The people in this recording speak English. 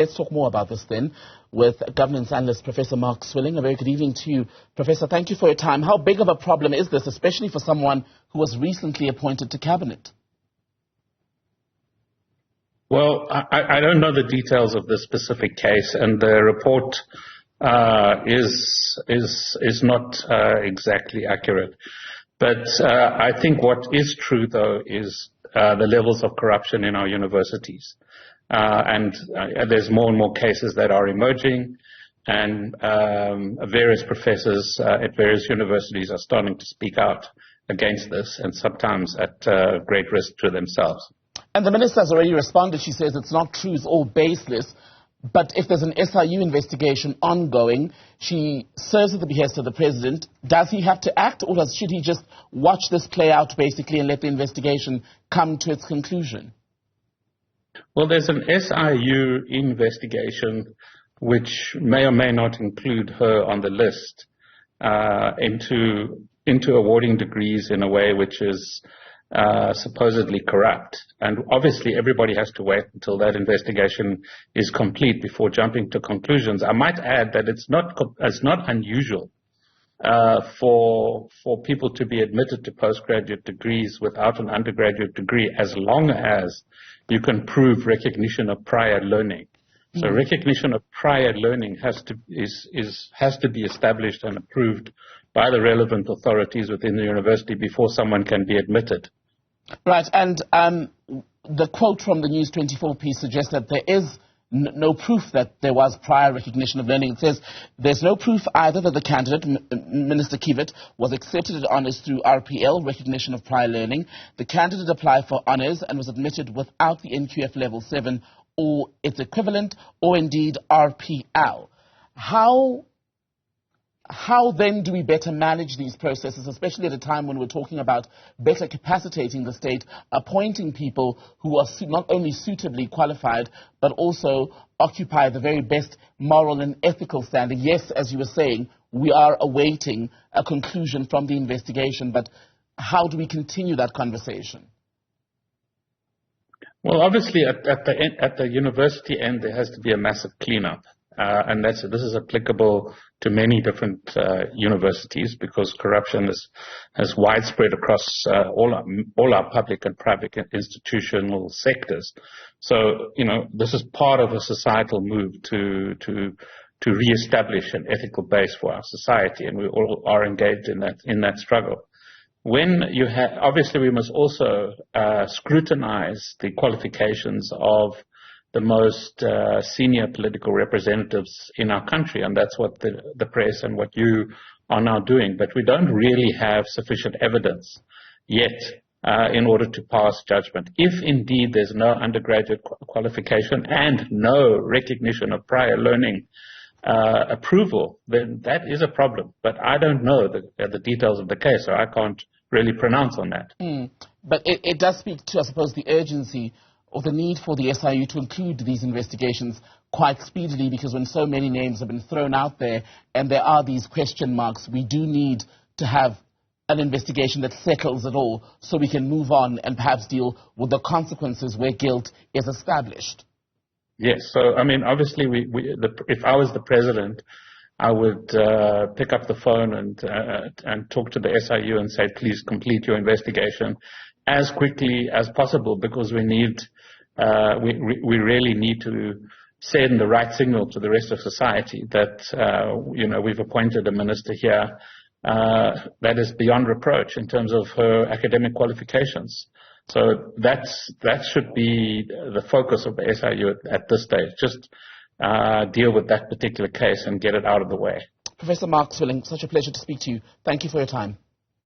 Let's talk more about this then with governance analyst Professor Mark Swilling. A very good evening to you, Professor. Thank you for your time. How big of a problem is this, especially for someone who was recently appointed to cabinet? Well, I don't know the details of this specific case, and the report is not exactly accurate. But I think what is true, though, is the levels of corruption in our universities. And there's more and more cases that are emerging, and various professors at various universities are starting to speak out against this, and sometimes at great risk to themselves. And the minister has already responded. She says it's not true, it's all baseless. But if there's an SIU investigation ongoing, she serves at the behest of the president. Does he have to act, or should he just watch this play out, basically, and let the investigation come to its conclusion? Well, there's an SIU investigation which may or may not include her on the list into awarding degrees in a way which is supposedly corrupt. And obviously everybody has to wait until that investigation is complete before jumping to conclusions. I might add that it's not unusual for people to be admitted to postgraduate degrees without an undergraduate degree, as long as you can prove recognition of prior learning. So recognition of prior learning has to be established and approved by the relevant authorities within the university before someone can be admitted. Right, and the quote from the News 24 piece suggests that there is no proof that there was prior recognition of learning. It says there's no proof either that the candidate, Minister Kievit, was accepted at honours through RPL, recognition of prior learning. The candidate applied for honours and was admitted without the NQF Level 7 or its equivalent, or indeed RPL. How then do we better manage these processes, especially at a time when we're talking about better capacitating the state, appointing people who are not only suitably qualified, but also occupy the very best moral and ethical standing? Yes, as you were saying, we are awaiting a conclusion from the investigation, but how do we continue that conversation? Well, obviously, at the university end, there has to be a massive cleanup. And this is applicable to many different universities, because corruption is widespread across all our public and private institutional sectors. So, this is part of a societal move to reestablish an ethical base for our society, and we all are engaged in that struggle. Obviously, we must also scrutinize the qualifications of the most senior political representatives in our country, and that's what the press and what you are now doing. But we don't really have sufficient evidence yet in order to pass judgment. If indeed there's no undergraduate qualification and no recognition of prior learning approval, then that is a problem. But I don't know the details of the case, so I can't really pronounce on that. But it does speak to, I suppose, the urgency or the need for the SIU to include these investigations quite speedily, because when so many names have been thrown out there and there are these question marks, we do need to have an investigation that settles it all so we can move on and perhaps deal with the consequences where guilt is established. Yes, so obviously if I was the president, I would pick up the phone and talk to the SIU and say, please complete your investigation as quickly as possible, because we really need to send the right signal to the rest of society that we've appointed a minister here that is beyond reproach in terms of her academic qualifications. So that should be the focus of the SIU at this stage. Just deal with that particular case and get it out of the way. Professor Mark Swilling, such a pleasure to speak to you. Thank you for your time.